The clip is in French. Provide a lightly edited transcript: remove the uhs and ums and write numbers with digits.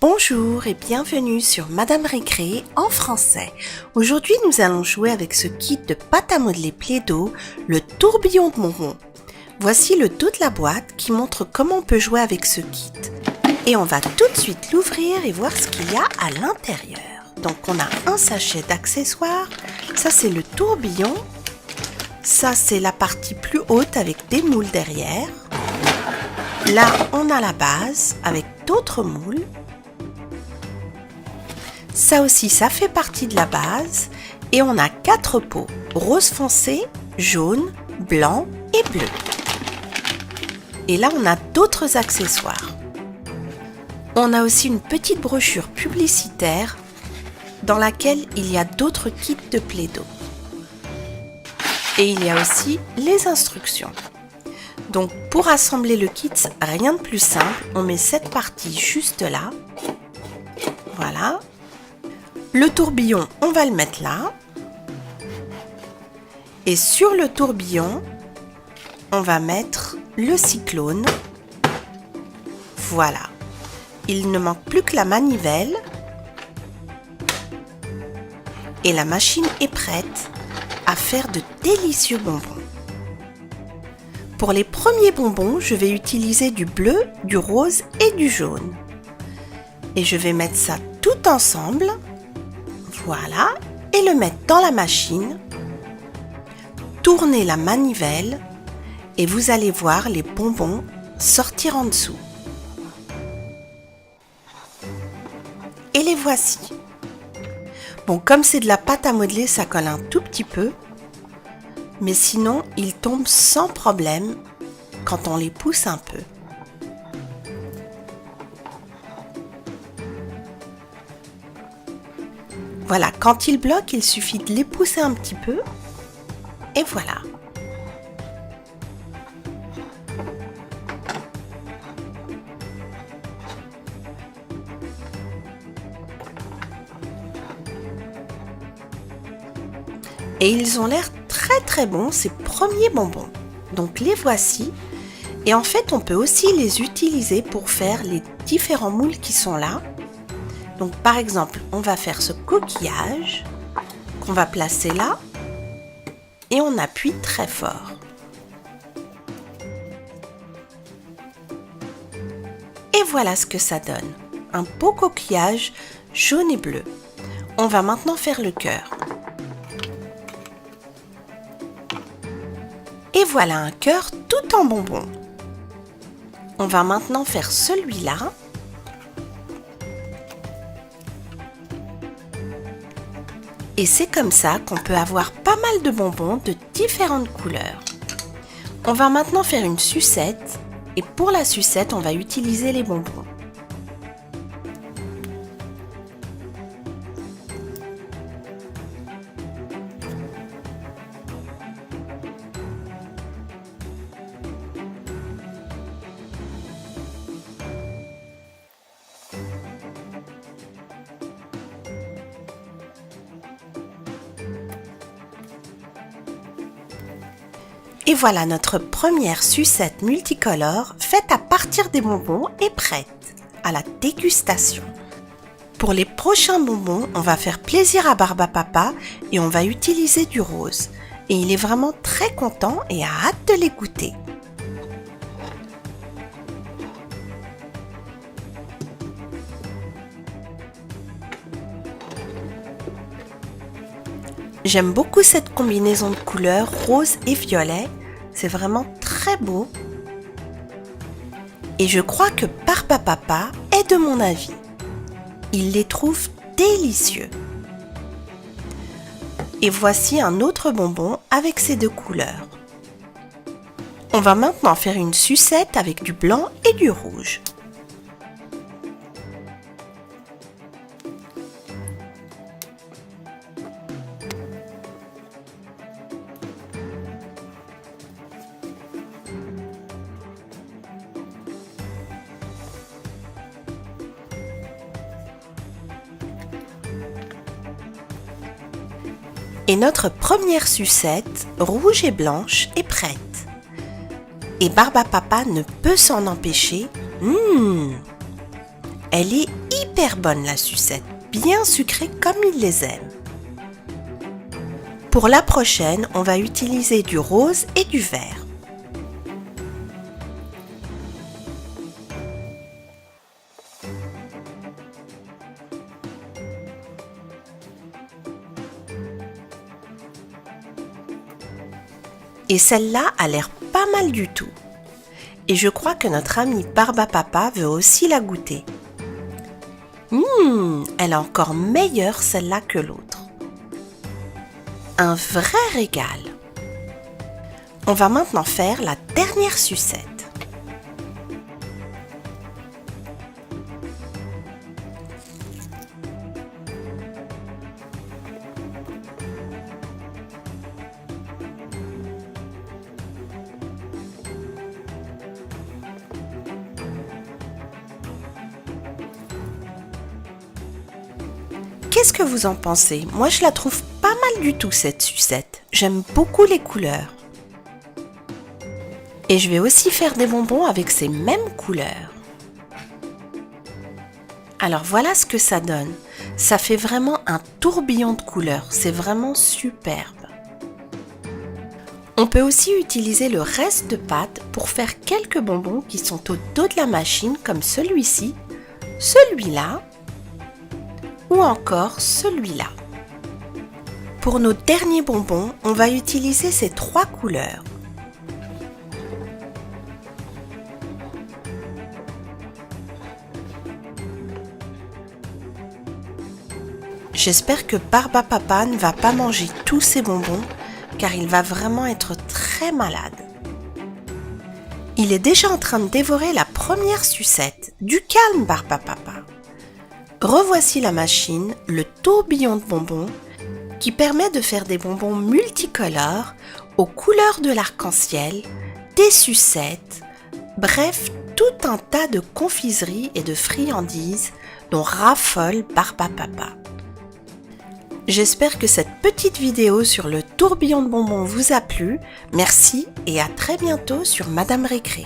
Bonjour et bienvenue sur Madame Récré en français. Aujourd'hui, nous allons jouer avec ce kit de pâte à modeler Play-Doh, le tourbillon de bonbons. Voici le dos de la boîte qui montre comment on peut jouer avec ce kit. Et on va tout de suite l'ouvrir et voir ce qu'il y a à l'intérieur. Donc on a un sachet d'accessoires, ça c'est le tourbillon, ça c'est la partie plus haute avec des moules derrière. Là on a la base avec d'autres moules. Ça aussi, ça fait partie de la base et on a 4 pots, rose foncé, jaune, blanc et bleu. Et là, on a d'autres accessoires. On a aussi une petite brochure publicitaire dans laquelle il y a d'autres kits de Play-Doh. Et il y a aussi les instructions. Donc, pour assembler le kit, rien de plus simple. On met cette partie juste là. Voilà. Le tourbillon, on va le mettre là. Et sur le tourbillon, on va mettre le cyclone. Voilà. Il ne manque plus que la manivelle. Et la machine est prête à faire de délicieux bonbons. Pour les premiers bonbons, je vais utiliser du bleu, du rose et du jaune. Et je vais mettre ça tout ensemble. Voilà, et le mettre dans la machine, tourner la manivelle et vous allez voir les bonbons sortir en dessous. Et les voici. Bon, comme c'est de la pâte à modeler, ça colle un tout petit peu, mais sinon, ils tombent sans problème quand on les pousse un peu. Voilà, quand ils bloquent, il suffit de les pousser un petit peu. Et voilà. Et ils ont l'air très bons, ces premiers bonbons. Donc les voici. Et en fait, on peut aussi les utiliser pour faire les différents moules qui sont là. Donc par exemple, on va faire ce coquillage qu'on va placer là et on appuie très fort. Et voilà ce que ça donne, un beau coquillage jaune et bleu. On va maintenant faire le cœur. Et voilà un cœur tout en bonbons. On va maintenant faire celui-là. Et c'est comme ça qu'on peut avoir pas mal de bonbons de différentes couleurs. On va maintenant faire une sucette et pour la sucette, on va utiliser les bonbons. Et voilà, notre première sucette multicolore faite à partir des bonbons est prête à la dégustation. Pour les prochains bonbons, on va faire plaisir à Barbapapa et on va utiliser du rose. Et il est vraiment très content et a hâte de les goûter. J'aime beaucoup cette combinaison de couleurs rose et violet, c'est vraiment très beau. Et je crois que Barbapapa est de mon avis. Il les trouve délicieux. Et voici un autre bonbon avec ces deux couleurs. On va maintenant faire une sucette avec du blanc et du rouge. Et notre première sucette, rouge et blanche, est prête. Et Barbapapa ne peut s'en empêcher. Elle est hyper bonne la sucette, bien sucrée comme il les aime. Pour la prochaine, on va utiliser du rose et du vert. Et celle-là a l'air pas mal du tout. Et je crois que notre amie Barbapapa veut aussi la goûter. Elle est encore meilleure celle-là que l'autre. Un vrai régal. On va maintenant faire la dernière sucette. Qu'est-ce que vous en pensez? Moi, je la trouve pas mal du tout, cette sucette. J'aime beaucoup les couleurs. Et je vais aussi faire des bonbons avec ces mêmes couleurs. Alors voilà ce que ça donne. Ça fait vraiment un tourbillon de couleurs. C'est vraiment superbe. On peut aussi utiliser le reste de pâte pour faire quelques bonbons qui sont au dos de la machine, comme celui-ci, celui-là, ou encore celui-là. Pour nos derniers bonbons, on va utiliser ces 3 couleurs. J'espère que Barbapapa ne va pas manger tous ces bonbons car il va vraiment être très malade. Il est déjà en train de dévorer la première sucette. Du calme, Barbapapa. Revoici la machine, le tourbillon de bonbons, qui permet de faire des bonbons multicolores aux couleurs de l'arc-en-ciel, des sucettes, bref, tout un tas de confiseries et de friandises dont raffole Barbapapa. J'espère que cette petite vidéo sur le tourbillon de bonbons vous a plu. Merci et à très bientôt sur Madame Récré.